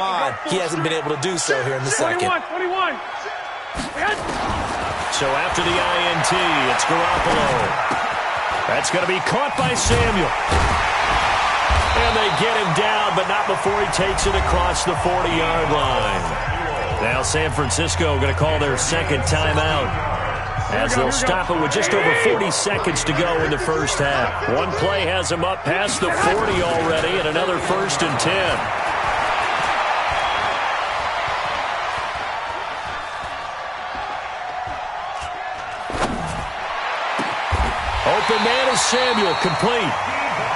on. He hasn't been able to do so here in the second. 21. So after the INT, it's Garoppolo. That's going to be caught by Samuel. And they get him down, but not before he takes it across the 40-yard line. Now San Francisco going to call their second timeout, as they'll stop it with just over 40 seconds to go in the first half. One play has them up past the 40 already, and another 1st and 10. Open man is Samuel, complete.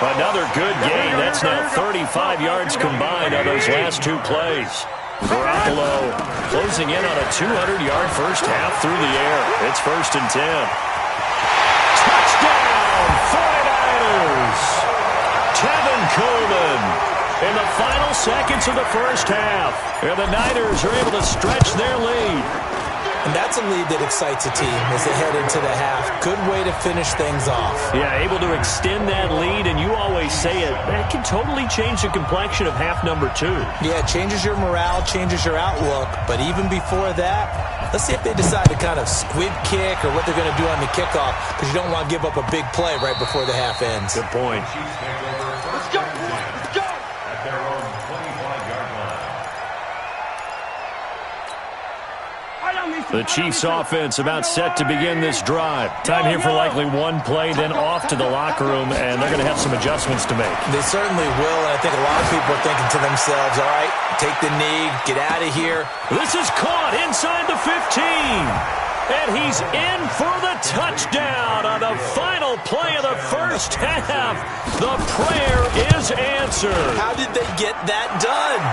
Another good gain. That's now 35 yards combined on those last two plays. Garoppolo closing in on a 200-yard first half through the air. It's 1st and 10. Touchdown, 49ers! Tevin Coleman in the final seconds of the first half. And the Niners are able to stretch their lead. And that's a lead that excites a team as they head into the half. Good way to finish things off. Yeah, able to extend that lead, and you always say it, that can totally change the complexion of half number 2. Yeah, it changes your morale, changes your outlook. But even before that, let's see if they decide to kind of squib kick or what they're going to do on the kickoff, because you don't want to give up a big play right before the half ends. Good point. Let's go. At their own 25-yard line. The Chiefs offense about set to begin this drive. Time here for likely one play, then off to the locker room, and they're going to have some adjustments to make. They certainly will, and I think a lot of people are thinking to themselves, all right, take the knee, get out of here. This is caught inside the 15. And he's in for the touchdown on the final play of the first half. The prayer is answered. How did they get that done?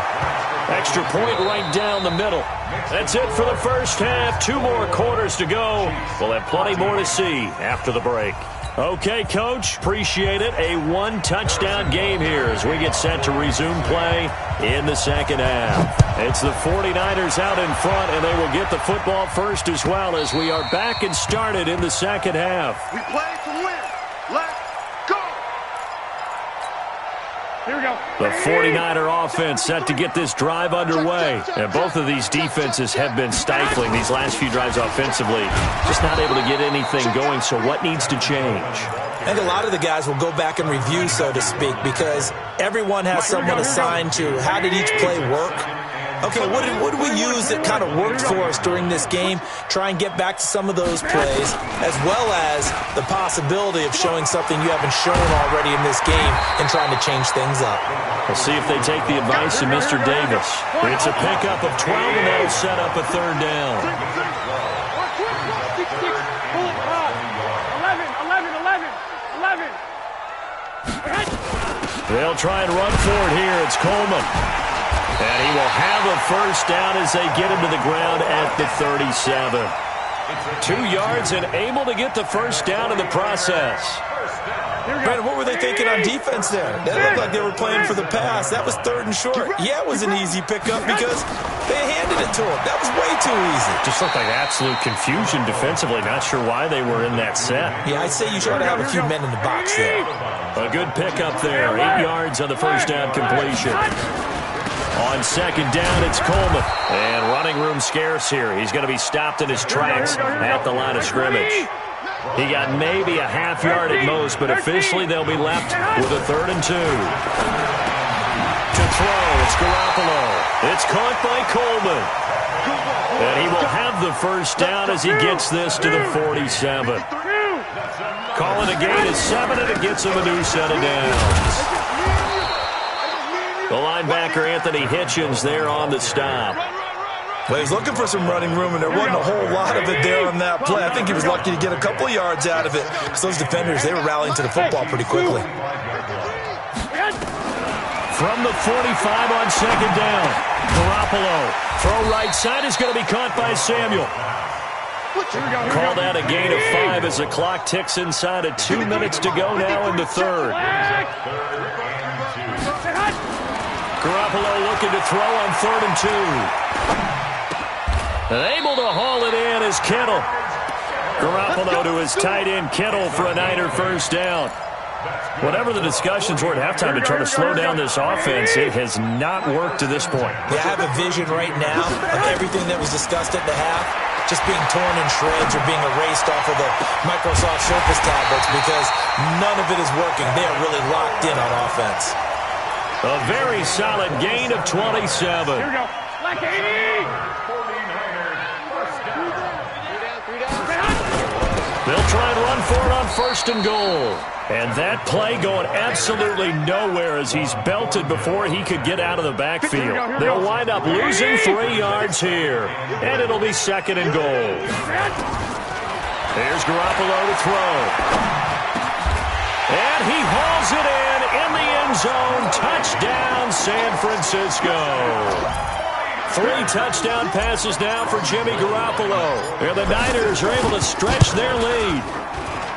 Extra point right down the middle. That's it for the first half. 2 more quarters to go. We'll have plenty more to see after the break. Okay, Coach, appreciate it. A 1-touchdown game here as we get set to resume play in the second half. It's the 49ers out in front, and they will get the football first as well as we are back and started in the second half. We play to win. Let's go. Here we go. The 49er offense set to get this drive underway. And both of these defenses have been stifling these last few drives offensively. Just not able to get anything going, so what needs to change? I think a lot of the guys will go back and review, so to speak, because everyone has someone assigned to how did each play work. Okay, what did we use that kind of worked for us during this game? Try and get back to some of those plays, as well as the possibility of showing something you haven't shown already in this game and trying to change things up. We'll see if they take the advice of Mr. Davis. It's a pickup of 12, and that'll set up a third down. 11. They'll try and run for it here. It's Coleman. And he will have a first down as they get him to the ground at the 37. 2 yards and able to get the first down in the process. Brandon, what were they thinking on defense there? That looked like they were playing for the pass. That was 3rd and short. Yeah, it was an easy pickup because they handed it to him. That was way too easy. Just looked like absolute confusion defensively. Not sure why they were in that set. Yeah, I'd say you try to have a few men in the box there. A good pickup there. 8 yards on the first down completion. On second down, it's Coleman. And running room scarce here. He's going to be stopped in his tracks at the line of scrimmage. He got maybe a half yard at most, but officially they'll be left with a 3rd and 2. To throw, it's Garoppolo. It's caught by Coleman. And he will have the first down as he gets this to the 47. Calling a gain of 7, and it gets him a new set of downs. The linebacker, Anthony Hitchens, there on the stop. Well, he was looking for some running room, and there wasn't a whole lot of it there on that play. I think he was lucky to get a couple of yards out of it. Because those defenders, they were rallying to the football pretty quickly. From the 45 on second down, Garoppolo. Throw right side is going to be caught by Samuel. Called out a gain of 5 as the clock ticks inside of 2 minutes to go now in the third. Garoppolo looking to throw on 3rd and 2. And able to haul it in is Kittle. Garoppolo to his tight end Kittle for a Niner first down. Whatever the discussions were at halftime to try to slow down this offense, it has not worked to this point. Yeah, I have a vision right now of everything that was discussed at the half just being torn in shreds or being erased off of the Microsoft Surface tablets because none of it is working. They are really locked in on offense. A very solid gain of 27. Here we go. Like 80. They'll try and run for it on 1st and goal. And that play going absolutely nowhere as he's belted before he could get out of the backfield. They'll wind up losing 3 yards here. And it'll be 2nd and goal. Here's Garoppolo to throw. And he hauls it in the end zone. Touchdown, San Francisco. 3 touchdown passes now for Jimmy Garoppolo. And the Niners are able to stretch their lead.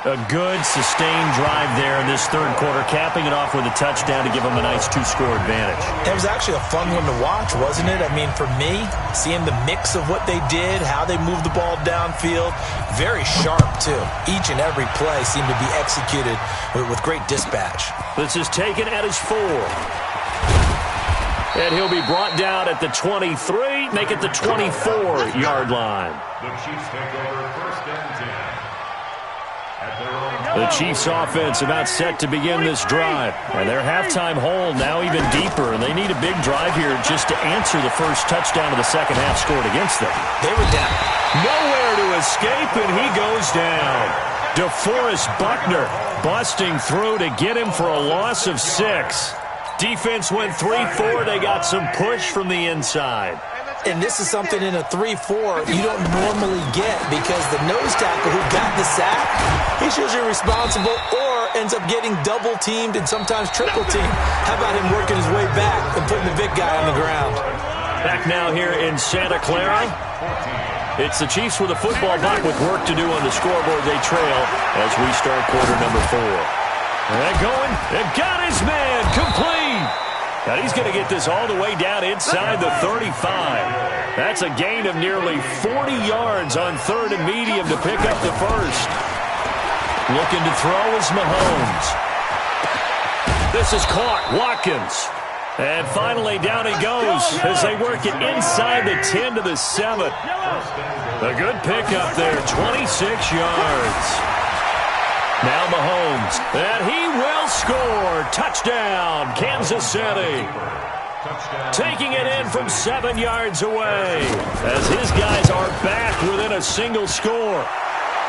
A good, sustained drive there in this 3rd quarter, capping it off with a touchdown to give them a nice 2-score advantage. It was actually a fun one to watch, wasn't it? I mean, for me, seeing the mix of what they did, how they moved the ball downfield, very sharp, too. Each and every play seemed to be executed with great dispatch. This is taken at his 4. And he'll be brought down at the 23, make it the 24-yard line. The Chiefs take over 1st and 10. The Chiefs offense about set to begin this drive. And their halftime hole now even deeper. And they need a big drive here just to answer the first touchdown of the second half scored against them. They were down. Nowhere to escape, and he goes down. DeForest Buckner busting through to get him for a loss of 6. Defense went 3-4. They got some push from the inside. And this is something in a 3-4 you don't normally get because the nose tackle who got the sack, he's usually responsible or ends up getting double-teamed and sometimes triple-teamed. How about him working his way back and putting the big guy on the ground? Back now here in Santa Clara. It's the Chiefs with a football back with work to do on the scoreboard. They trail as we start quarter number 4. They're going. They've got his man complete. Now he's going to get this all the way down inside the 35. That's a gain of nearly 40 yards on 3rd and medium to pick up the first. Looking to throw is Mahomes. This is caught. Watkins. And finally down he goes as they work it inside the 10 to the 7. A good pickup there, 26 yards. Now Mahomes, and he will score. Touchdown, Kansas City. Taking it in from 7 yards away as his guys are back within a single score.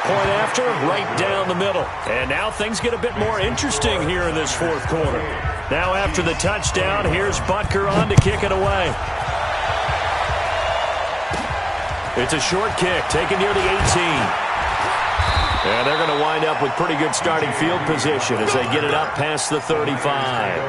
Point after, right down the middle. And now things get a bit more interesting here in this 4th quarter. Now after the touchdown, here's Butker on to kick it away. It's a short kick, taken near the 18. And they're going to wind up with pretty good starting field position as they get it up past the 35.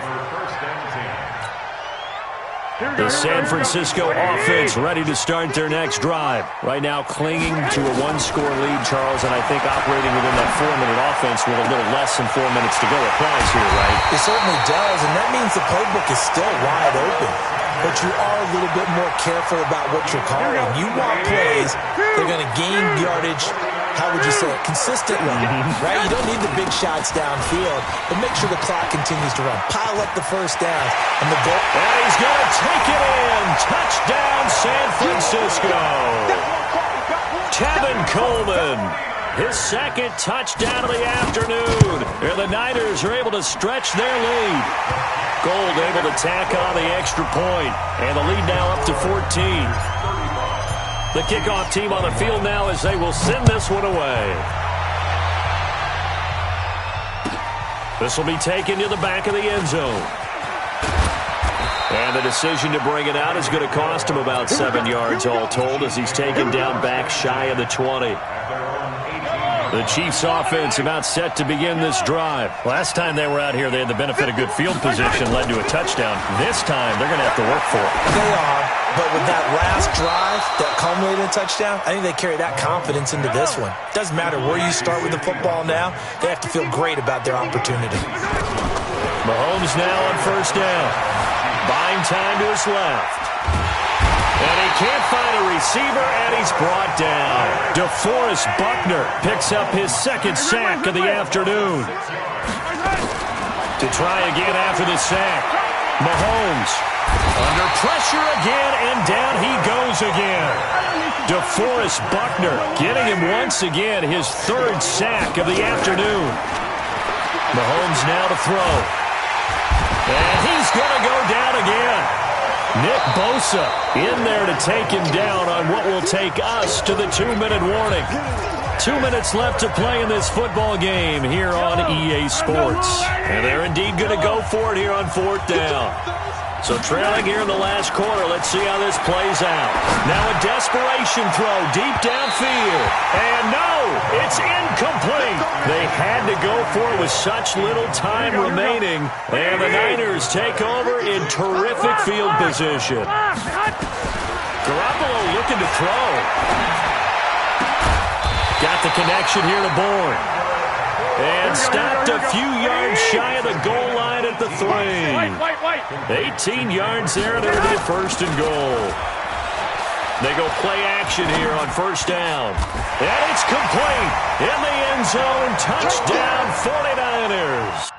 The San Francisco offense ready to start their next drive. Right now clinging to a 1-score lead, Charles, and I think operating within that 4-minute offense with a little less than 4 minutes to go applies here, right? It certainly does, and that means the playbook is still wide open. But you are a little bit more careful about what you're calling. You want plays that are going to gain yardage, how would you say it, consistently, right? You don't need the big shots downfield, but make sure the clock continues to run. Pile up the first downs, and the goal. And he's going to take it in. Touchdown, San Francisco. Tevin Coleman, his 2nd touchdown of the afternoon. And the Niners are able to stretch their lead. Gold able to tack on the extra point, and the lead now up to 14. The kickoff team on the field now as they will send this one away. This will be taken to the back of the end zone. And the decision to bring it out is going to cost him about 7 yards all told as he's taken down back shy of the 20. The Chiefs offense about set to begin this drive. Last time they were out here, they had the benefit of good field position, led to a touchdown. This time, they're going to have to work for it. They are, but with that last drive that culminated in a touchdown, I think they carry that confidence into this one. Doesn't matter where you start with the football now, they have to feel great about their opportunity. Mahomes now on 1st down. Buying time to his left. And he can't find a receiver, and he's brought down. DeForest Buckner picks up his 2nd sack of the afternoon. To try again after the sack. Mahomes under pressure again, and down he goes again. DeForest Buckner getting him once again, his third sack of the afternoon. Mahomes now to throw. And he's going to go down again. Nick Bosa in there to take him down on what will take us to the 2-minute warning. 2 minutes left to play in this football game here on EA Sports. And they're indeed going to go for it here on 4th down. So trailing here in the last quarter, let's see how this plays out. Now a desperation throw deep downfield. And no, it's incomplete. They had to go for it with such little time remaining. And the Niners take over in terrific field position. Garoppolo looking to throw. Got the connection here to Bourne. And stopped a few yards shy of the goal line at the 3. 18 yards there, and it'll be a 1st and goal. They go play action here on 1st down. And it's complete. In the end zone, touchdown 49ers.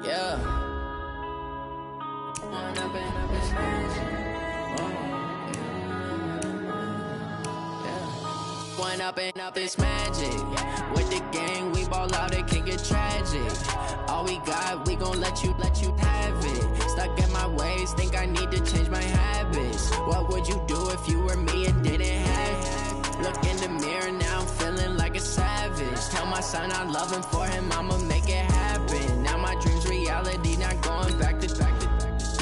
Yeah. One up and up is magic. With the gang, we ball out, it can get tragic. All we got, we gon' let you have it. Stuck in my ways, think I need to change my habits. What would you do if you were me and didn't have it? Look in the mirror, now I'm feeling like a savage. Tell my son I love him, for him I'ma make it happen. Now my dream's reality, not going back to.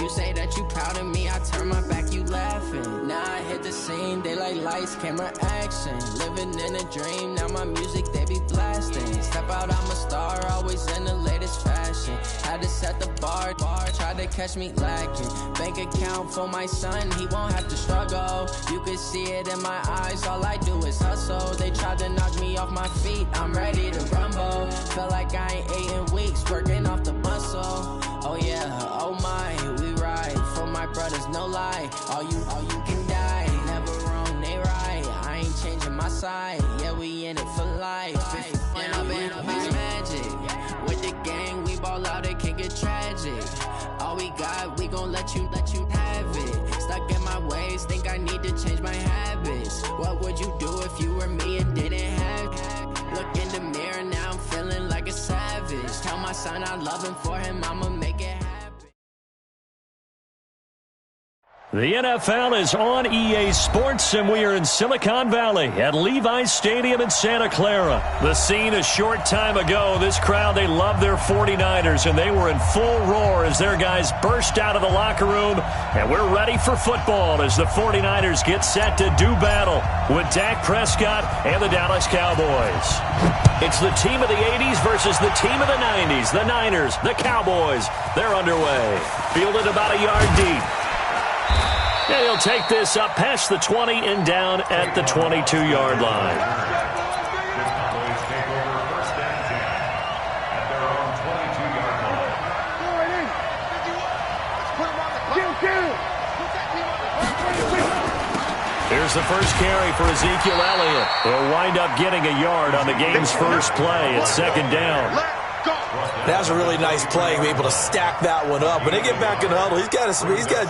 You say that you proud of me, I turn my back, you laughing. Now I hit the scene, they like lights, camera, action. Living in a dream, now my music, they be blasting. Step out, I'm a star, always in the latest fashion. Had to set the bar, tried to catch me lacking. Bank account for my son, he won't have to struggle. You can see it in my eyes, all I do is hustle. They tried to knock me off my feet, I'm ready to rumble. Feel like I ain't ate in weeks, working off the muscle. Oh yeah, oh my, we ride for my brothers, no lie. All you can die, never wrong, they right. I ain't changing my side, yeah, we in it for life. And I've been magic. With the gang, we ball out, it can get tragic. All we got, we gon' let you have it. Stuck in my ways, think I need to change my habits. What would you do if you were me and didn't have it? Look in the mirror, now I'm feeling like a savage. Tell my son I love him, for him I'ma make it happen. The NFL is on EA Sports, and we are in Silicon Valley at Levi's Stadium in Santa Clara. The scene a short time ago, this crowd, they love their 49ers, and they were in full roar as their guys burst out of the locker room, and we're ready for football as the 49ers get set to do battle with Dak Prescott and the Dallas Cowboys. It's the team of the 80s versus the team of the 90s. The Niners, the Cowboys, they're underway. Fielded about a yard deep. And he'll take this up past the 20 and down at the 22-yard line. Cowboys take over 1st and 10 at their own 22-yard line. Here's the first carry for Ezekiel Elliott. He'll wind up getting a yard on the game's first play at 2nd down. That was a really nice play, be able to stack that one up. When they get back in the huddle, he's got to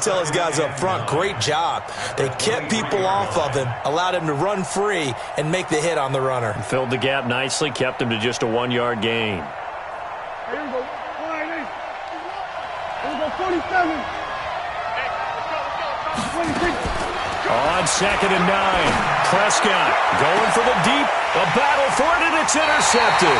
tell his guys up front, great job. They kept people off of him, allowed him to run free and make the hit on the runner. Filled the gap nicely, kept him to just a 1-yard gain. Here we go. Here we go, 47. 26. On 2nd and 9, Prescott going for the deep, a battle for it, and it's intercepted.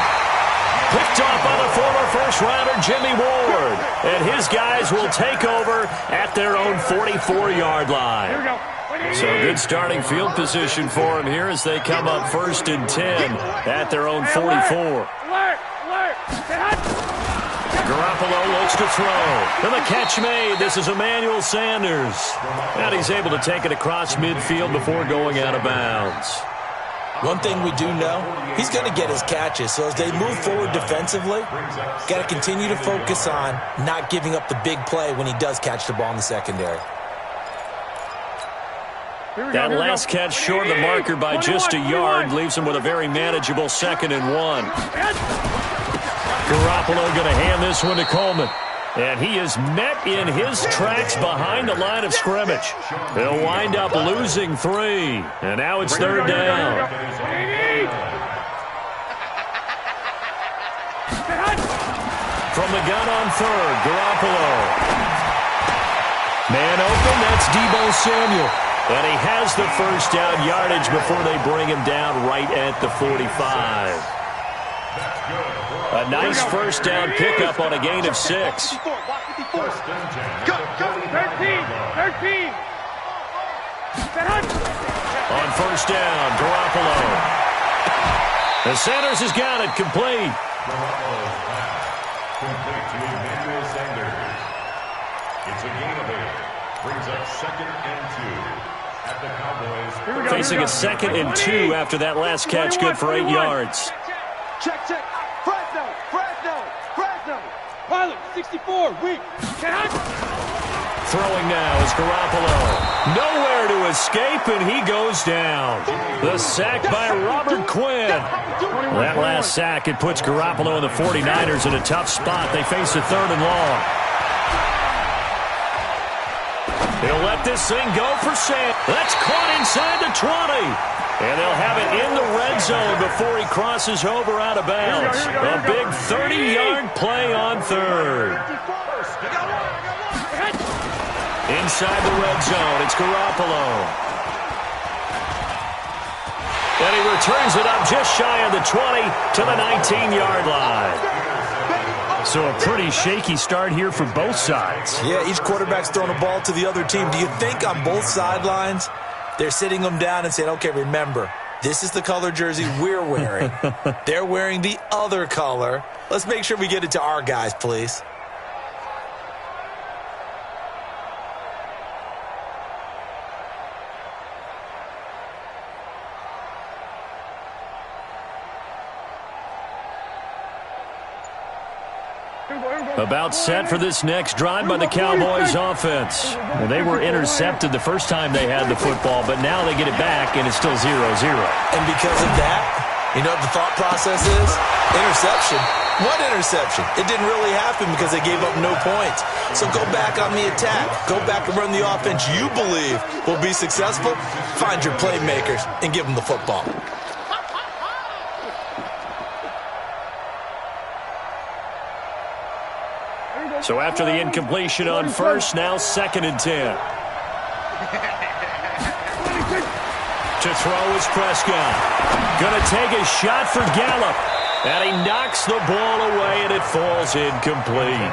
Picked off by the former first-rounder Jimmy Ward. And his guys will take over at their own 44-yard line. Here we go. So good starting field position for him here as they come up 1st and 10 at their own 44. Alert! Garoppolo looks to throw. And the catch made. This is Emmanuel Sanders. And he's able to take it across midfield before going out of bounds. One thing we do know, he's going to get his catches. So as they move forward defensively, got to continue to focus on not giving up the big play when he does catch the ball in the secondary. That last catch short of the marker by just a yard leaves him with a very manageable 2nd and 1. Garoppolo going to hand this one to Coleman. And he is met in his tracks behind the line of scrimmage. They'll wind up losing 3. And now it's 3rd down. From the gun on 3rd, Garoppolo. Man open, that's Deebo Samuel. And he has the first down yardage before they bring him down right at the 45. A nice first down pickup on a gain of 6. 13. On first down, Garoppolo. The Sanders has got it complete. Garoppolo's pass complete to Emmanuel Sanders. It's a gain of 8. Brings up 2nd and 2. At the Cowboys. Facing a 2nd and 2 after that last catch, good for 8 yards. Check. Fresno. Pilot, 64, weak. Throwing now is Garoppolo. Nowhere to escape, and he goes down. The sack by Robert Quinn. That last sack, it puts Garoppolo and the 49ers in a tough spot. They face a 3rd and long. He'll let this thing go for Sam. That's caught inside the 20. And they'll have it in the red zone before he crosses over out of bounds. A big 30-yard play on 3rd. Inside the red zone, it's Garoppolo. And he returns it up just shy of the 20 to the 19-yard line. So a pretty shaky start here for both sides. Yeah, each quarterback's throwing a ball to the other team. Do you think on both sidelines they're sitting them down and saying, okay, remember, this is the color jersey we're wearing. They're wearing the other color. Let's make sure we get it to our guys, please. About set for this next drive by the Cowboys offense. Well, they were intercepted the first time they had the football, but now they get it back, and it's still 0-0. And because of that, you know what the thought process is? Interception. What interception? It didn't really happen because they gave up no points. So go back on the attack. Go back and run the offense you believe will be successful. Find your playmakers and give them the football. So after the incompletion on first, now 2nd and 10. To throw is Prescott. Going to take a shot for Gallup. And he knocks the ball away, and it falls incomplete.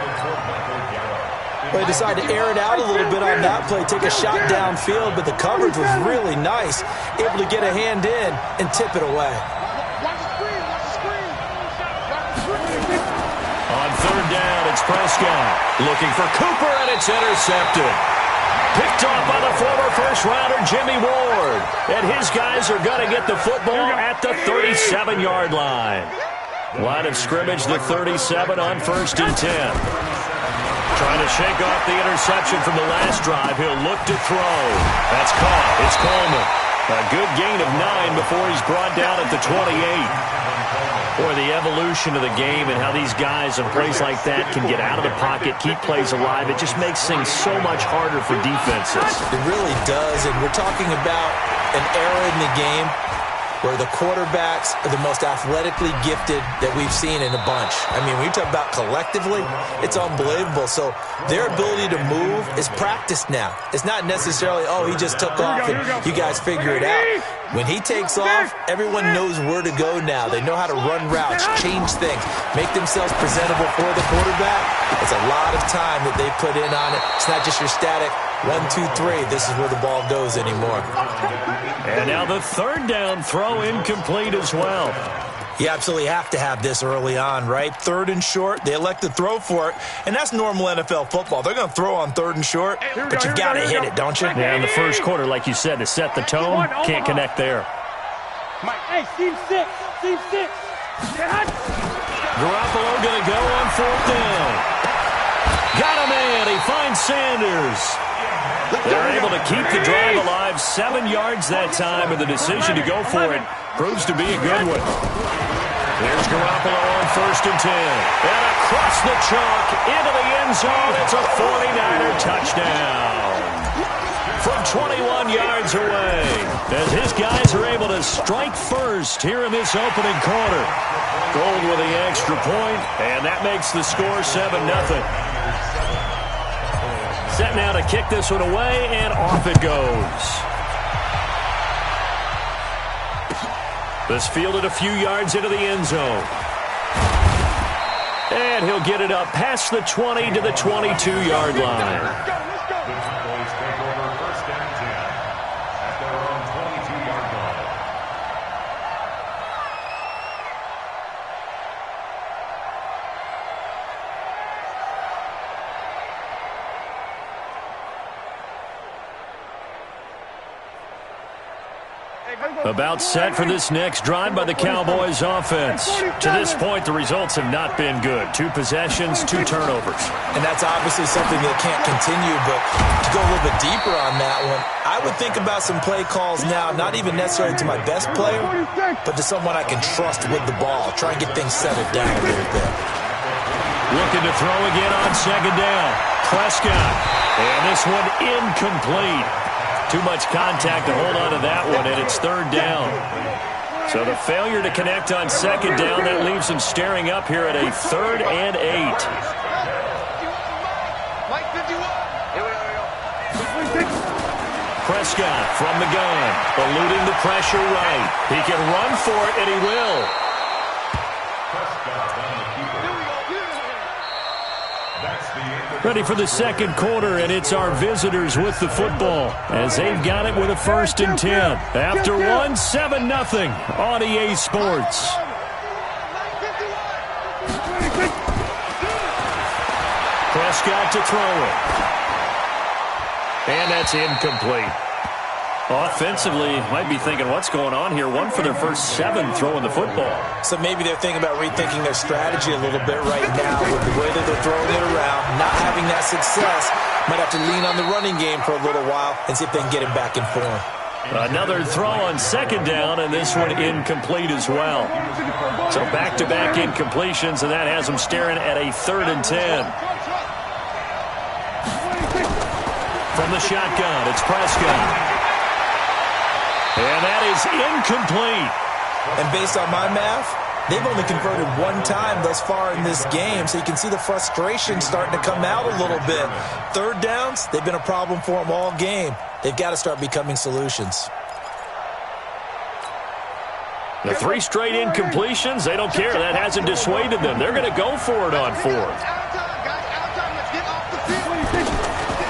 Well, he decided to air it out a little bit on that play, take a shot downfield, but the coverage was really nice. Able to get a hand in and tip it away. On 3rd down, it's Prescott. Looking for Cooper, and it's intercepted. Picked off by the former first-rounder Jimmy Ward. And his guys are going to get the football at the 37-yard line. Line of scrimmage, the 37 on 1st and 10. Trying to shake off the interception from the last drive. He'll look to throw. That's caught. It's Coleman. A good gain of 9 before he's brought down at the 28. Boy, the evolution of the game and how these guys in plays like that can get out of the pocket, keep plays alive, it just makes things so much harder for defenses. It really does, and we're talking about an era in the game where the quarterbacks are the most athletically gifted that we've seen in a bunch. I mean, when you talk about collectively, it's unbelievable. So their ability to move is practiced now. It's not necessarily, oh, he just took off and you guys figure it out. When he takes off, everyone knows where to go now. They know how to run routes, change things, make themselves presentable for the quarterback. It's a lot of time that they put in on it. It's not just your static 1, 2, 3. This is where the ball goes anymore. And now the 3rd down throw incomplete as well. You absolutely have to have this early on, right? 3rd and short, they elect to throw for it, and that's normal NFL football. They're going to throw on 3rd and short, but you've got to hit it, don't you? Yeah, in the first quarter, like you said, to set the tone, can't connect there. Hey, team 6. Team 6. Garoppolo going to go on 4th down. Got a man. He finds Sanders. They're able to keep the drive alive. 7 yards that time, and the decision to go for it proves to be a good one. Here's Garoppolo on 1st and 10. And across the chalk into the end zone. It's a 49er touchdown. From 21 yards away, as his guys are able to strike first here in this opening quarter. Gold with the extra point, and that makes the score 7-0. Set now to kick this one away, and off it goes. This fielded a few yards into the end zone. And he'll get it up past the 20 to the 22-yard line. About set for this next drive by the Cowboys offense. To this point, the results have not been good. 2 possessions, 2 turnovers. And that's obviously something that can't continue, but to go a little bit deeper on that one, I would think about some play calls now, not even necessarily to my best player, but to someone I can trust with the ball. Try and get things settled down a little bit. Looking to throw again on 2nd down. Prescott. And this one incomplete. Too much contact to hold on to that one, and it's 3rd down. So the failure to connect on 2nd down, that leaves him staring up here at a 3rd and 8. Prescott from the gun, eluding the pressure right. He can run for it, and he will. Ready for the 2nd quarter, and it's our visitors with the football as they've got it with a 1st and 10. After one, 7-0 on EA Sports. Prescott to throw it. And that's incomplete. Offensively, might be thinking, what's going on here? 1 for their first 7 throwing the football. So maybe they're thinking about rethinking their strategy a little bit right now with the way that they're throwing it around, not having that success. Might have to lean on the running game for a little while and see if they can get him back in form. Another throw on 2nd down, and this one incomplete as well. So back-to-back incompletions, and that has them staring at a 3rd and 10. From the shotgun, it's Prescott. And that is incomplete. And based on my math, they've only converted 1 time thus far in this game, so you can see the frustration starting to come out a little bit. 3rd downs, they've been a problem for them all game. They've got to start becoming solutions. The 3 straight incompletions, they don't care. That hasn't dissuaded them. They're going to go for it on 4th.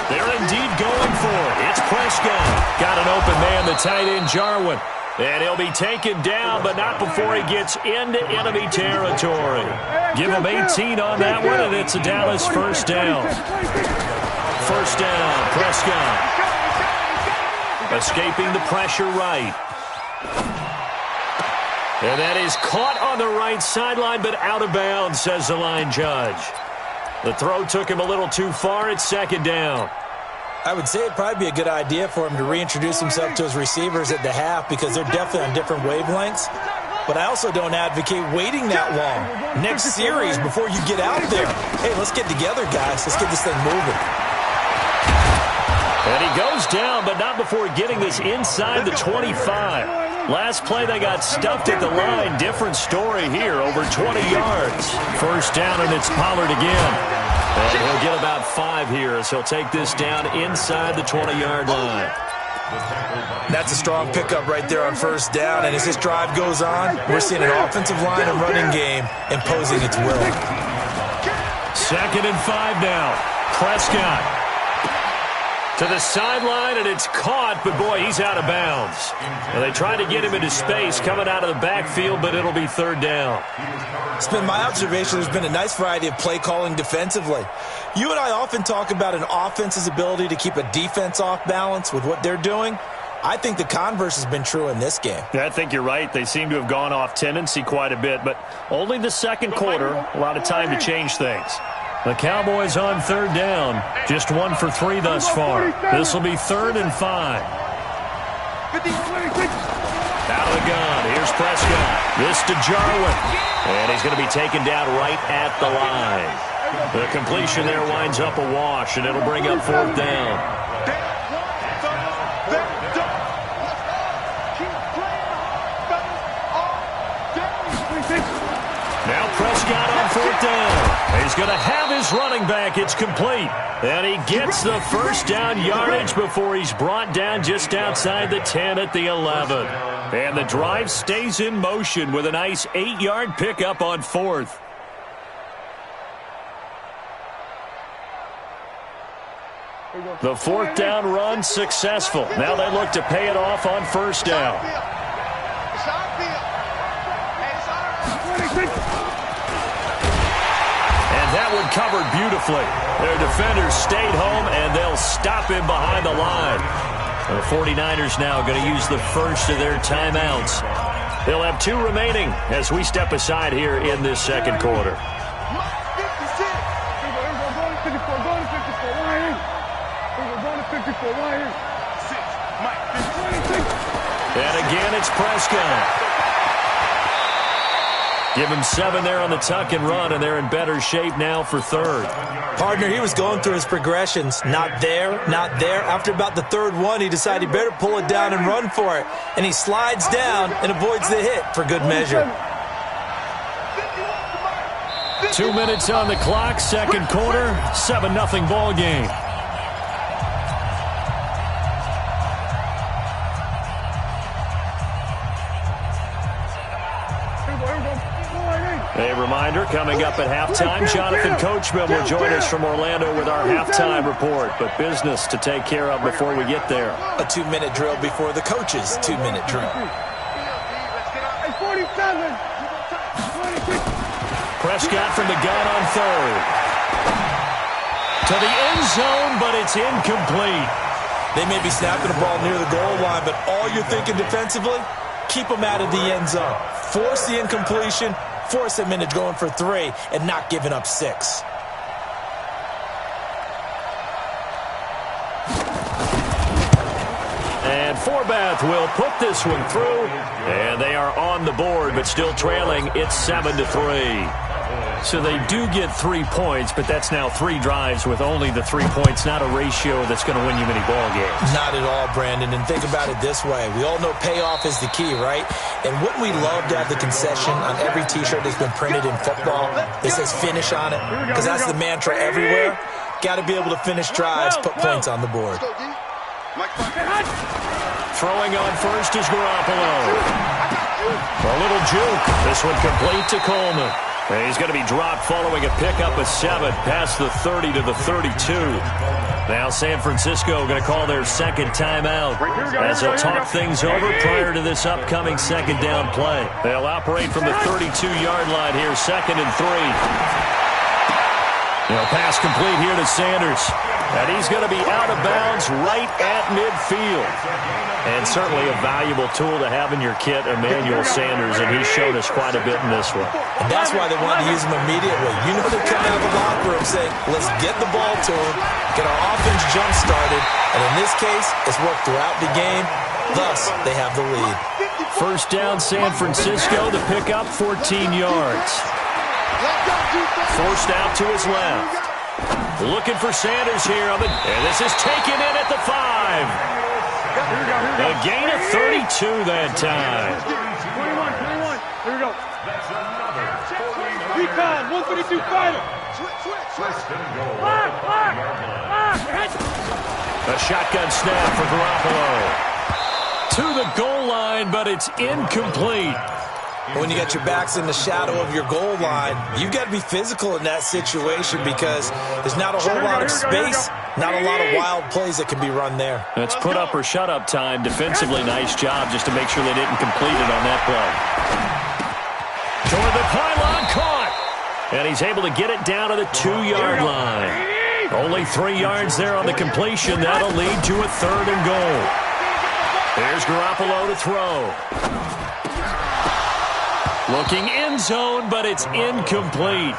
They're indeed going for it. It's Prescott. Got an open man, the tight end, Jarwin. And he'll be taken down, but not before he gets into enemy territory. Give him 18 on that one, and it's a Dallas 1st down. 1st down, Prescott. Escaping the pressure right. And that is caught on the right sideline, but out of bounds, says the line judge. The throw took him a little too far. It's 2nd down. I would say it'd probably be a good idea for him to reintroduce himself to his receivers at the half because they're definitely on different wavelengths. But I also don't advocate waiting that long. Next series, before you get out there, hey, let's get together, guys. Let's get this thing moving. And he goes down, but not before getting this inside the 25. Last play, they got stuffed at the line. Different story here, over 20 yards. 1st down, and it's Pollard again. And he'll get about 5 here as he'll take this down inside the 20-yard line. That's a strong pickup right there on 1st down. And as this drive goes on, we're seeing an offensive line and running game imposing its will. 2nd and 5 now. Prescott to the sideline, and it's caught, but boy, he's out of bounds. Well, they tried to get him into space coming out of the backfield, but it'll be 3rd down. It's been my observation there's been a nice variety of play calling defensively. You and I often talk about an offense's ability to keep a defense off balance with what they're doing. I think the converse has been true in this game. Yeah, I think you're right. They seem to have gone off tendency quite a bit, but only the second quarter, a lot of time to change things. The Cowboys on third down, just 1 for 3 thus far. This will be 3rd and 5. Out of the gun, here's Prescott. This to Jarwin, and he's going to be taken down right at the line. The completion there winds up a wash, and it'll bring up 4th down. Now Prescott on 4th down. He's going to have his running back. It's complete. And he gets the first down yardage before he's brought down just outside the 10 at the 11. And the drive stays in motion with a nice 8-yard pickup on 4th. The 4th down run successful. Now they look to pay it off on 1st down. That one covered beautifully. Their defenders stayed home, and they'll stop him behind the line. The 49ers now going to use the first of their timeouts. They'll have 2 remaining as we step aside here in this second quarter. And again, it's Prescott. Give him 7 there on the tuck and run, and they're in better shape now for 3rd. Partner, he was going through his progressions. Not there, not there. After about the 3rd one, he decided he better pull it down and run for it. And he slides down and avoids the hit for good measure. 2 minutes on the clock, second quarter, 7-0 ball game. A reminder, coming up at halftime, Jonathan Coachman will join us from Orlando with our halftime report, but business to take care of before we get there. A 2-minute drill before the coach's 2-minute drill. Prescott from the gun on 3rd. To the end zone, but it's incomplete. They may be snapping the ball near the goal line, but all you're thinking defensively, keep them out of the end zone. Force the incompletion, force them into going for 3 and not giving up 6. And Forbath will put this one through, and they are on the board, but still trailing. It's 7-3. So they do get 3 points, but that's now 3 drives with only the 3 points, not a ratio that's going to win you many ball games. Not at all, Brandon. And think about it this way. We all know payoff is the key, right? And wouldn't we love to have the concession on every T-shirt that's been printed in football that says finish on it? Because that's the mantra everywhere. Got to be able to finish drives, put points on the board. Throwing on first is Garoppolo. A little juke. This one complete to Coleman. And he's going to be dropped following a pickup of 7 past the 30 to the 32. Now San Francisco going to call their second timeout as they'll talk things over prior to this upcoming second down play. They'll operate from the 32-yard line here, 2nd and 3. Pass complete here to Sanders. And he's going to be out of bounds right at midfield. And certainly a valuable tool to have in your kit, Emmanuel Sanders, and he's shown us quite a bit in this one. And that's why they wanted to use him immediately. You know they're coming out of the locker room saying, let's get the ball to him, get our offense jump-started, and in this case, it's worked throughout the game. Thus, they have the lead. First down, San Francisco, to pick up 14 yards. Forced out to his left. Looking for Sanders here, and this is taken in at the 5. A gain of 32 that time. 21. Here we go. Recon, 132 fighter. A shotgun snap for Garoppolo. To the goal line, but it's incomplete. When you got your backs in the shadow of your goal line, you've got to be physical in that situation because there's not a whole lot of space, not a lot of wild plays that can be run there. It's put up or shut up time. Defensively, nice job just to make sure they didn't complete it on that play. Toward the pylon, caught. And he's able to get it down to the 2-yard line. Only 3 yards there on the completion. That'll lead to a 3rd and goal. Here's Garoppolo to throw. Looking end zone, but it's incomplete.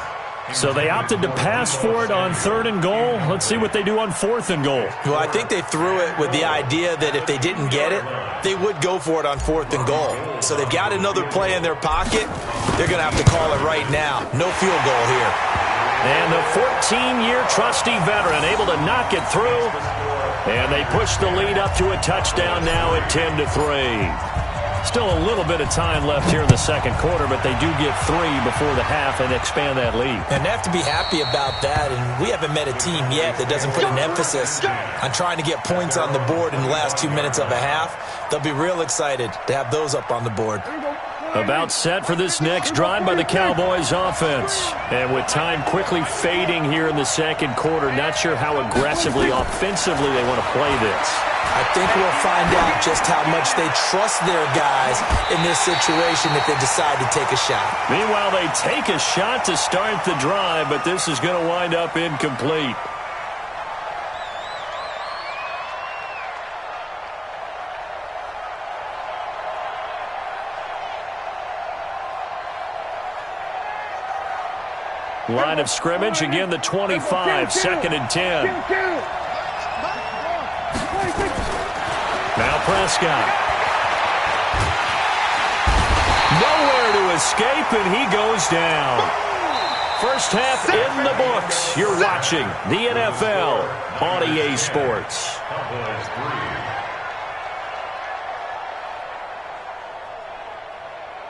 So they opted to pass for it on 3rd and goal. Let's see what they do on 4th and goal. Well, I think they threw it with the idea that if they didn't get it, they would go for it on 4th and goal. So they've got another play in their pocket. They're going to have to call it right now. No field goal here. And the 14-year trusty veteran able to knock it through. And they push the lead up to a touchdown now at 10-3. Still a little bit of time left here in the second quarter, but they do get 3 before the half and expand that lead. And they have to be happy about that, and we haven't met a team yet that doesn't put an emphasis on trying to get points on the board in the last 2 minutes of a half. They'll be real excited to have those up on the board. About set for this next drive by the Cowboys offense. And with time quickly fading here in the second quarter, not sure how aggressively, offensively they want to play this. I think we'll find out just how much they trust their guys in this situation if they decide to take a shot. Meanwhile, they take a shot to start the drive, but this is going to wind up incomplete. Line of scrimmage, again the 25, 2nd and 10. Now Prescott. Nowhere to escape, and he goes down. First half in the books. You're watching the NFL on EA Sports.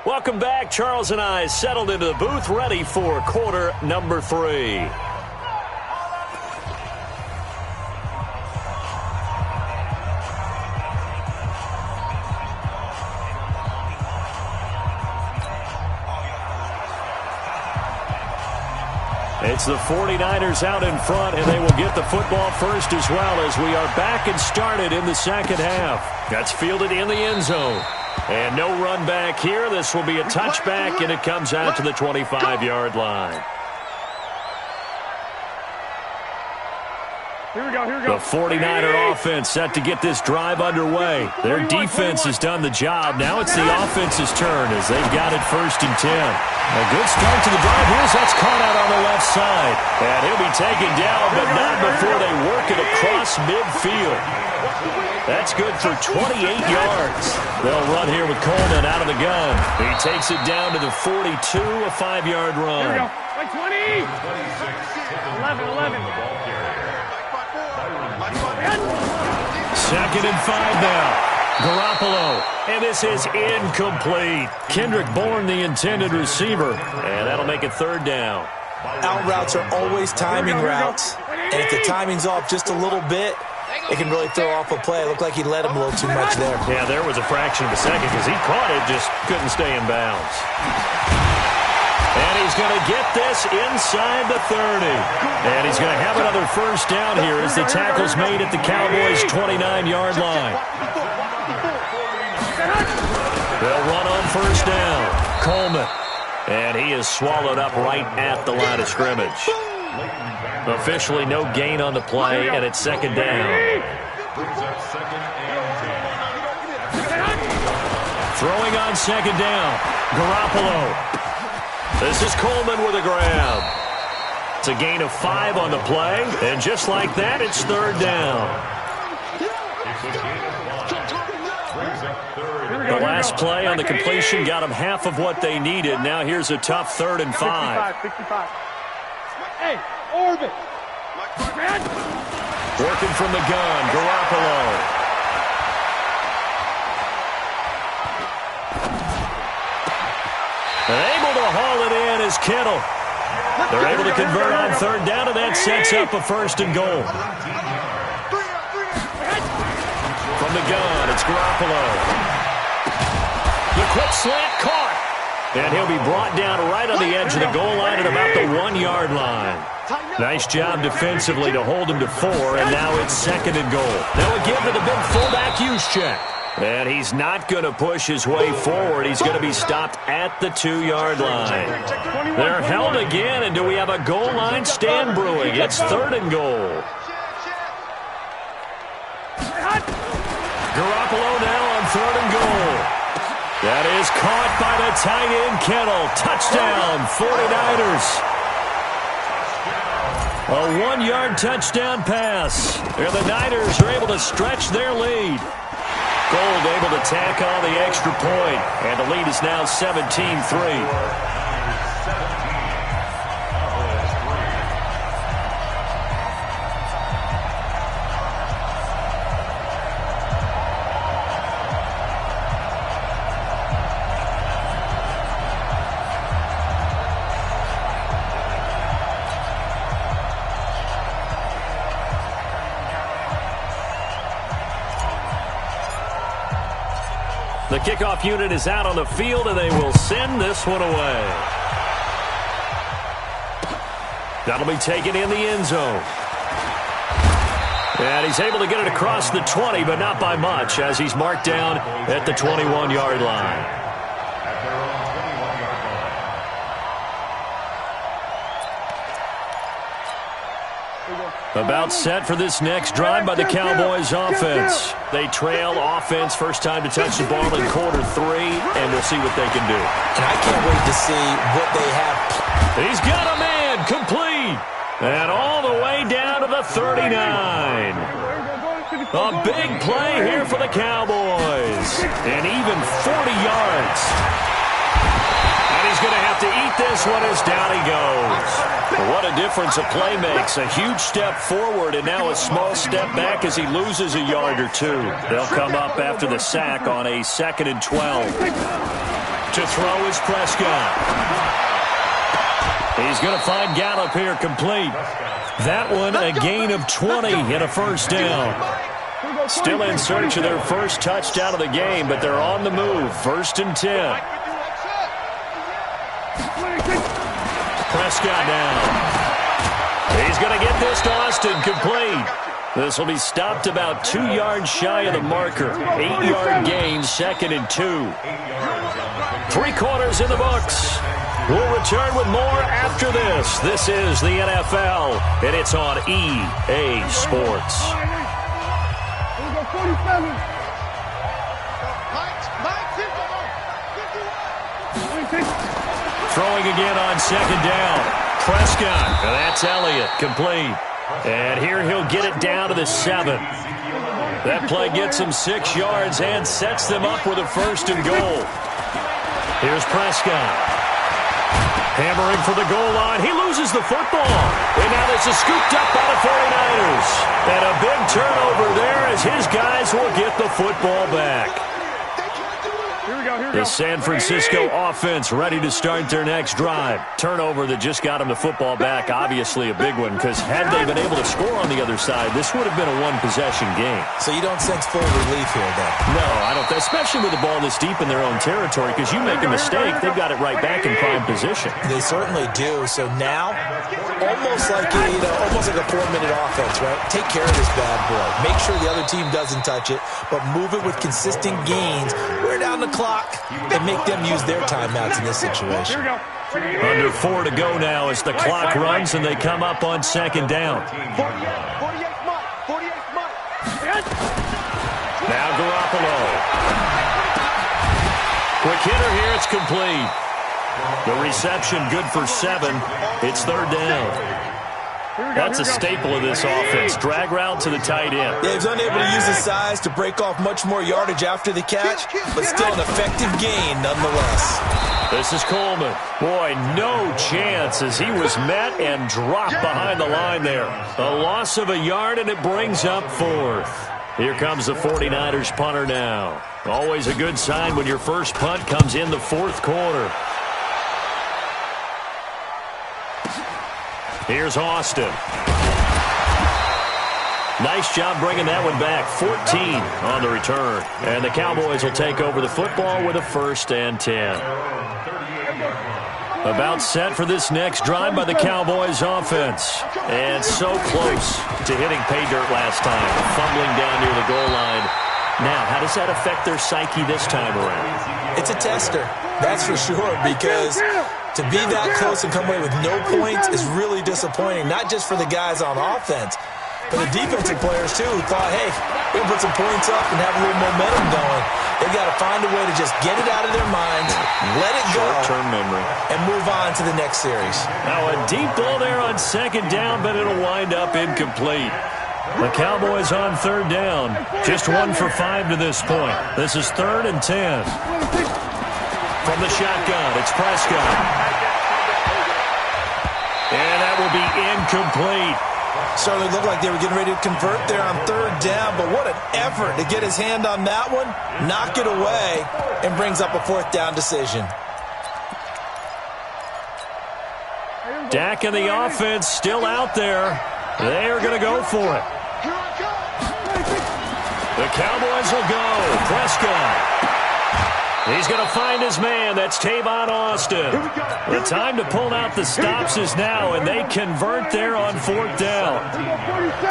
Welcome back. Charles and I settled into the booth, ready for quarter number 3. It's the 49ers out in front, and they will get the football first as well as we are back and started in the second half. That's fielded in the end zone. And no run back here. This will be a touchback, and it comes out to the 25-yard line. Here we go, here we go. The 49er offense set to get this drive underway. Their defense has done the job. Now it's the offense's turn as they've got it 1st and 10. A good start to the drive. That's caught out on the left side. And he'll be taken down, but not before they work it across midfield. That's good for 28 yards. They'll run here with Coleman out of the gun. He takes it down to the 42, a 5-yard run. Here we go. Like 20. 11. 2nd and 5 now. Garoppolo, and this is incomplete. Kendrick Bourne, the intended receiver, and that'll make it 3rd down. Out routes are always timing routes, and if the timing's off just a little bit, it can really throw off a play. It looked like he let him a little too much there. Yeah, there was a fraction of a second because he caught it, just couldn't stay in bounds. And he's going to get this inside the 30. And he's going to have another first down here as the tackle's made at the Cowboys' 29-yard line. They'll run on first down. Coleman. And he is swallowed up right at the line of scrimmage. Officially no gain on the play, and it's 2nd down. Throwing on 2nd down. Garoppolo. This is Coleman with a grab. It's a gain of 5 on the play, and just like that, it's 3rd down. The last play on the completion got them half of what they needed. Now here's a tough 3rd and 5. 65. Hey, orbit. Working from the gun, Garoppolo. And able to haul it in is Kittle. They're able to convert on 3rd down, and that sets up a 1st and goal. From the gun, it's Garoppolo. The quick slant caught. And he'll be brought down right on the edge of the goal line at about the 1-yard line. Nice job defensively to hold him to 4, and now it's 2nd and goal. Now again to the big fullback use check. And he's not going to push his way forward. He's going to be stopped at the 2-yard line. They're held again, and do we have a goal line stand brewing? It's 3rd and goal. Garoppolo now on 3rd and goal. That is caught by the tight end, Kittle. Touchdown, 49ers. A 1-yard touchdown pass. And the Niners are able to stretch their lead. Gold able to tack on the extra point. And the lead is now 17-3. The kickoff unit is out on the field, and they will send this one away. That'll be taken in the end zone. And he's able to get it across the 20, but not by much, as he's marked down at the 21-yard line. About set for this next drive by the Cowboys offense. They trail offense, first time to touch the ball in quarter 3, and we'll see what they can do. And I can't wait to see what they have. He's got a man, complete, and all the way down to the 39. A big play here for the Cowboys, and even 40 yards. And he's going to have to eat this one as down he goes. What a difference a play makes. A huge step forward and now a small step back as he loses a yard or two. They'll come up after the sack on a 2nd and 12. To throw is Prescott. He's going to find Gallup here complete. That one a gain of 20 and a first down. Still in search of their first touchdown of the game, but they're on the move. 1st and 10. Prescott down. He's going to get this to Austin complete. This will be stopped about 2 yards shy of the marker. 8-yard gain, 2nd and 2. 3 quarters in the books. We'll return with more after this. This is the NFL, and it's on EA Sports. Throwing again on 2nd down. Prescott, and that's Elliott, complete. And here he'll get it down to the 7. That play gets him 6 yards and sets them up with a 1st and goal. Here's Prescott. Hammering for the goal line. He loses the football. And now this is scooped up by the 49ers. And a big turnover there as his guys will get the football back. The San Francisco offense ready to start their next drive. Turnover that just got them the football back. Obviously a big one, because had they been able to score on the other side, this would have been a one-possession game. So you don't sense full relief here, then? No, I don't. Especially with the ball this deep in their own territory, because you make a mistake, they've got it right back in prime position. They certainly do. So now, almost like a 4-minute offense, right? Take care of this bad boy. Make sure the other team doesn't touch it, but move it with consistent gains. Wear down the clock and make them use their timeouts in this situation. Under 4 to go now as the clock runs and they come up on 2nd down. Now Garoppolo. Quick hitter here, it's complete. The reception good for 7. It's 3rd down. That's a staple of this offense. Drag route to the tight end. Yeah, he's unable to use his size to break off much more yardage after the catch, but still an effective gain nonetheless. This is Coleman. Boy, no chance as he was met and dropped behind the line there. A loss of a yard, and it brings up 4th. Here comes the 49ers punter now. Always a good sign when your first punt comes in the 4th quarter. Here's Austin. Nice job bringing that one back. 14 on the return. And the Cowboys will take over the football with a 1st and 10. About set for this next drive by the Cowboys offense. And so close to hitting pay dirt last time. Fumbling down near the goal line. Now, how does that affect their psyche this time around? It's a tester, that's for sure, because to be that close and come away with no points is really disappointing, not just for the guys on offense, For the defensive players, too, who thought, hey, we'll put some points up and have a little momentum going. They've got to find a way to just get it out of their minds, let it go, short-term memory, and move on to the next series. Now a deep ball there on second down, but it'll wind up incomplete. The Cowboys on third down. Just 1 for 5 to this point. This is 3rd and 10. From the shotgun, it's Prescott. And that will be incomplete. Certainly looked like they were getting ready to convert there on third down, but what an effort to get his hand on that one, knock it away, and brings up a 4th down decision. Dak and the offense still out there. They are going to go for it. The Cowboys will go. Prescott. He's going to find his man. That's Tavon Austin. The time to pull out the stops is now, and they convert there on 4th down.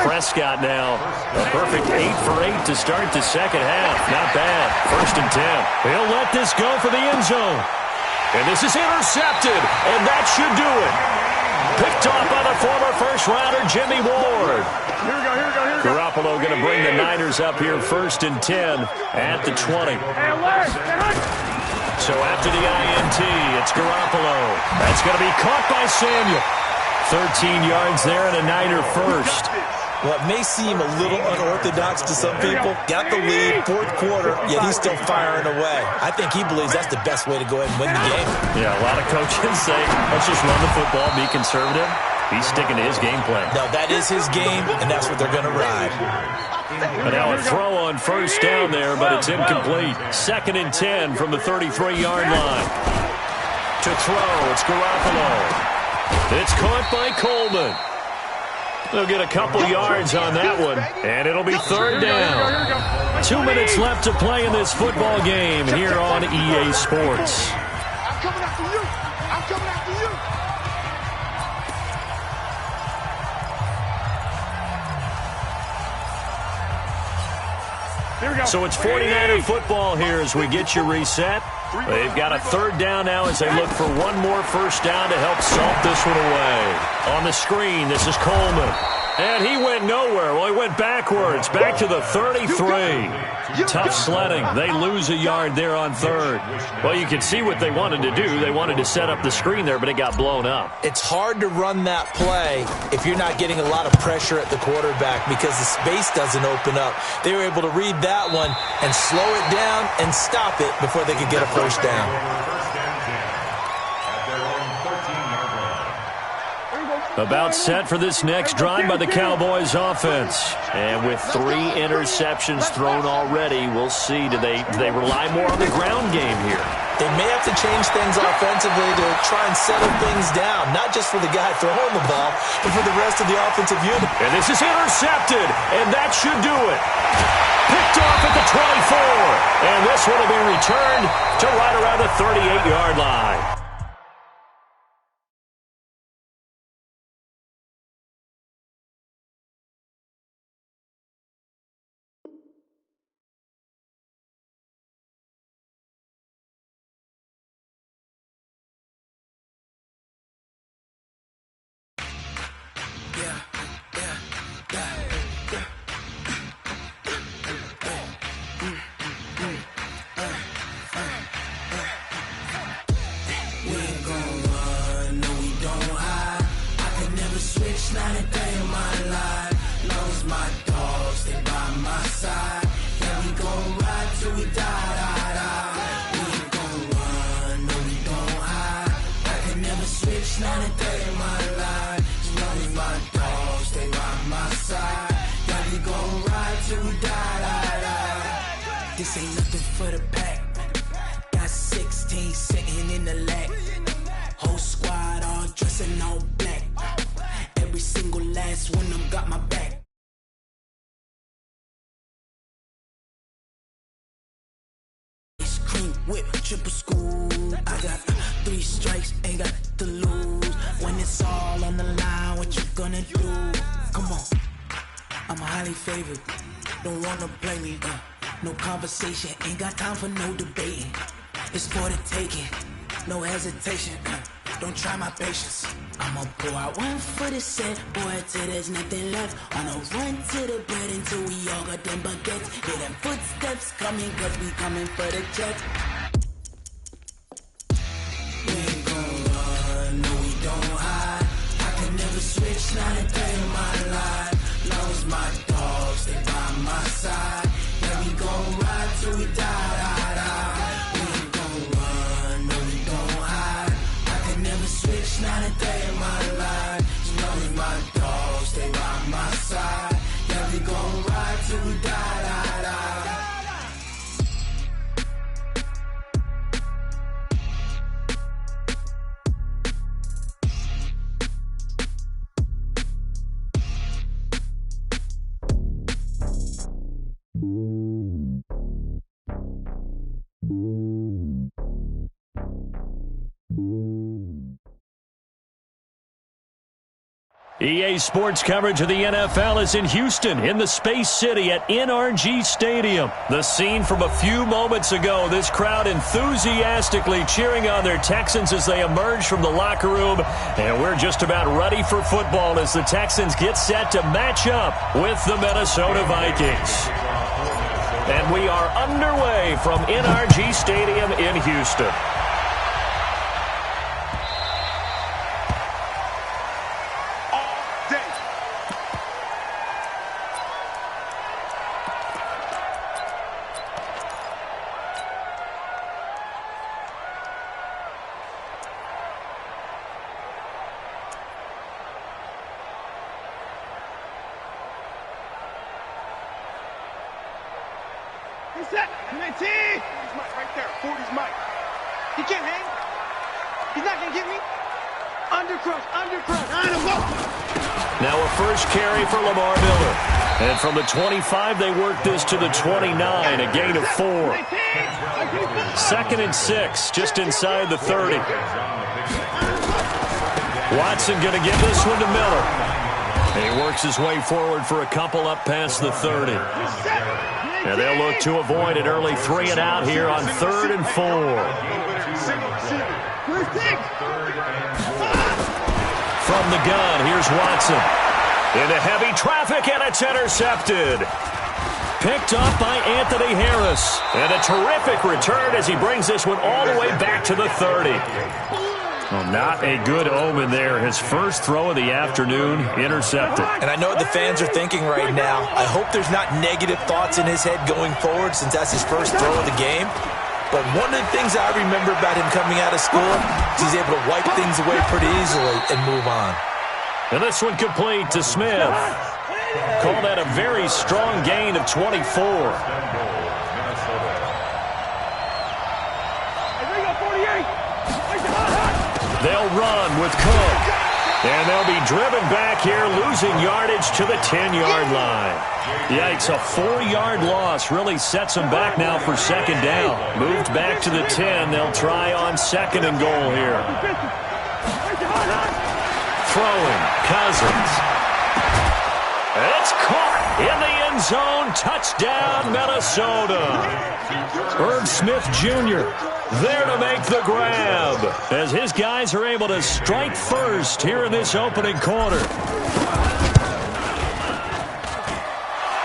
Prescott now, a perfect 8 for 8 to start the second half. Not bad. 1st and 10. He'll let this go for the end zone. And this is intercepted, and that should do it. Picked off by the former first-rounder Jimmy Ward. Garoppolo going to bring the Niners up here 1st and 10 at the 20. So after the INT, it's Garoppolo. That's going to be caught by Samuel. 13 yards there and a Niner first. Well, it may seem a little unorthodox to some people. Got the lead, 4th quarter, yet he's still firing away. I think he believes that's the best way to go ahead and win the game. Yeah, a lot of coaches say, let's just run the football, be conservative. He's sticking to his game plan. No, that is his game, and that's what they're going to ride. And now a throw on 1st down there, but it's incomplete. 2nd and 10 from the 33-yard line. To throw, it's Garoppolo. It's caught by Coleman. They'll get a couple yards on that one, and it'll be 3rd down. 2 minutes left to play in this football game here on EA Sports. I'm coming after you. I'm coming after you. So it's 49er football here as we get you reset. They've got a 3rd down now as they look for one more 1st down to help salt this one away. On the screen, this is Coleman. And he went nowhere. Well, he went backwards, back to the 33. Tough sledding. They lose a yard there on 3rd. Well, you can see what they wanted to do. They wanted to set up the screen there, but it got blown up. It's hard to run that play if you're not getting a lot of pressure at the quarterback because the space doesn't open up. They were able to read that one and slow it down and stop it before they could get a 1st down. About set for this next drive by the Cowboys offense. And with 3 interceptions thrown already, we'll see. Do they rely more on the ground game here? They may have to change things offensively to try and settle things down, not just for the guy throwing the ball, but for the rest of the offensive unit. And this is intercepted, and that should do it. Picked off at the 24. And this one will be returned to right around the 38-yard line. This ain't nothing for the pack. Got 16 sitting in the lag. Whole squad all dressing all black. Every single last one of them got my back. Ice cream whip, triple scoop. I got 3 strikes, ain't got to lose. When it's all on the line, what you gonna do? Come on, I'm highly favored. Don't wanna play me, no conversation, ain't got time for no debating. It's for the taking, no hesitation. don't try my patience. I'ma pour out one for the set, boy, till there's nothing left. On a run to the bed until we all got them baguettes. Hear them footsteps coming, cause we coming for the jet. We ain't gon' run, no we don't hide. I can never switch, not a day in my life. Long as my dogs stay by my side. Yeah, we gon' ride till we die, die, die. We ain't gon' run, no we don't hide. I can never switch, not a day in my life. As long as my dogs stay by my side. Yeah, we gon' ride till we die, die, die. EA Sports coverage of the NFL is in Houston, in the Space City at NRG Stadium. The scene from a few moments ago, this crowd enthusiastically cheering on their Texans as they emerge from the locker room. And we're just about ready for football as the Texans get set to match up with the Minnesota Vikings. And we are underway from NRG Stadium in Houston. Set. 19. 40's Mike right there. 40's Mike. He can't hang. He's not going to get me. Undercrush. Now a first carry for Lamar Miller. And from the 25, they work this to the 29, a gain of 4. 2nd and 6, just inside the 30. Watson going to give this one to Miller. And he works his way forward for a couple up past the 30. And they'll look to avoid an early 3 and out here on 3rd and 4. From the gun, here's Watson. Into heavy traffic, and it's intercepted. Picked up by Anthony Harris. And a terrific return as he brings this one all the way back to the 30. Well, not a good omen there. His first throw of the afternoon, intercepted. And I know what the fans are thinking right now. I hope there's not negative thoughts in his head going forward since that's his first throw of the game. But one of the things I remember about him coming out of school is he's able to wipe things away pretty easily and move on. And this one complete to Smith. Call that a very strong gain of 24. They'll run with Cook. And they'll be driven back here, losing yardage to the 10-yard line. Yikes, a 4-yard loss really sets them back now for 2nd down. Moved back to the 10. They'll try on 2nd and goal here. Throwing, Cousins. It's caught in the end zone. Touchdown, Minnesota. Irv Smith Jr. there to make the grab as his guys are able to strike first here in this opening quarter.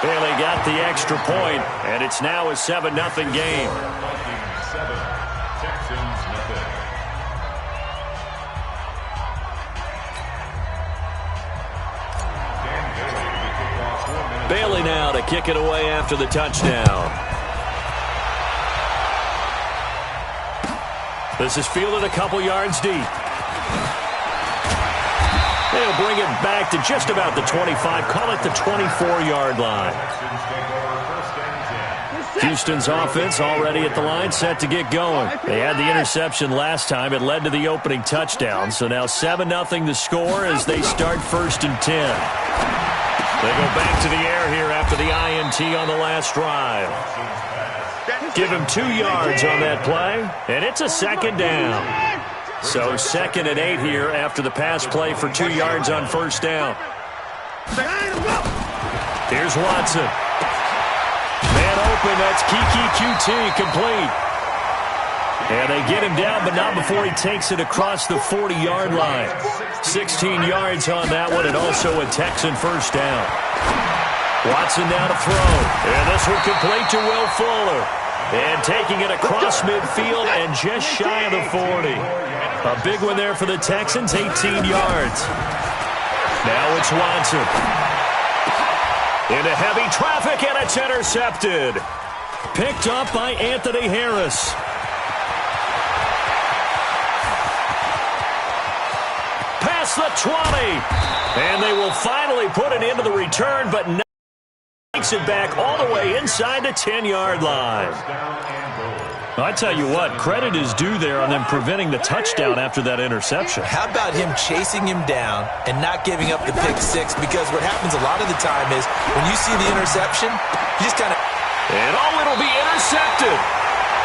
Bailey got the extra point, and it's now a 7-0 game. Bailey now to kick it away after the touchdown. This is fielded a couple yards deep. They'll bring it back to just about the 25. Call it the 24-yard line. Houston's offense already at the line, set to get going. They had the interception last time. It led to the opening touchdown. So now 7-0 the score as they start 1st and 10. They go back to the air here after the INT on the last drive. Give him 2 yards on that play, and it's a 2nd down. So 2nd and 8 here after the pass play for 2 yards on 1st down. Here's Watson. Man open, that's Kiki QT complete. And they get him down, but not before he takes it across the 40-yard line. 16 yards on that one, and also a Texan first down. Watson now to throw. And this one complete to Will Fuller. And taking it across midfield and just shy of the 40. A big one there for the Texans, 18 yards. Now it's Watson. Into heavy traffic, and it's intercepted. Picked up by Anthony Harris. Past the 20. And they will finally put it into the return, but now takes it back all the way inside the 10-yard line. I tell you what, credit is due there on them preventing the touchdown after that interception. How about him chasing him down and not giving up the pick six? Because what happens a lot of the time is when you see the interception, you just kind of... And it'll be intercepted.